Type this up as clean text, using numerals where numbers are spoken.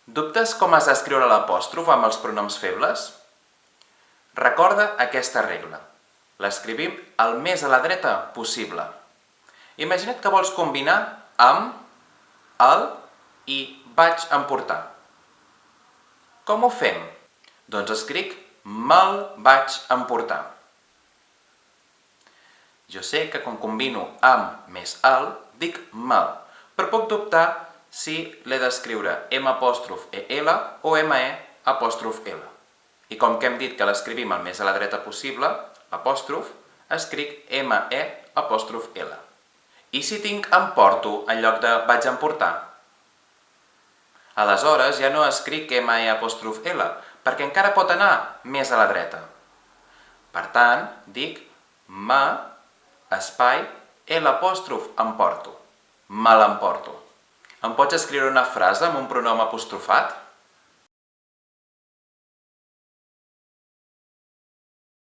Dubtes com has d'escriure l'apòstrof amb els pronoms febles? Recorda aquesta regla. L'escrivim el més a la dreta possible. Imagina't que vols combinar amb, el i vaig emportar. Com ho fem? Doncs escric me'l vaig emportar. Jo sé que quan combino amb més el, dic me'l, però puc dubtar si l'he d'escriure m'el o me'. I com que hem dit que l'escrivim el més a la dreta possible, l'apòstrof, escric me'. I si tinc emporto en lloc de vaig emportar? Aleshores ja no escric me', perquè encara pot anar més a la dreta. Per tant, dic me, espai, l'apòstrof emporto. Me l'emporto. Em pots escriure una frase amb un pronom apostrofat?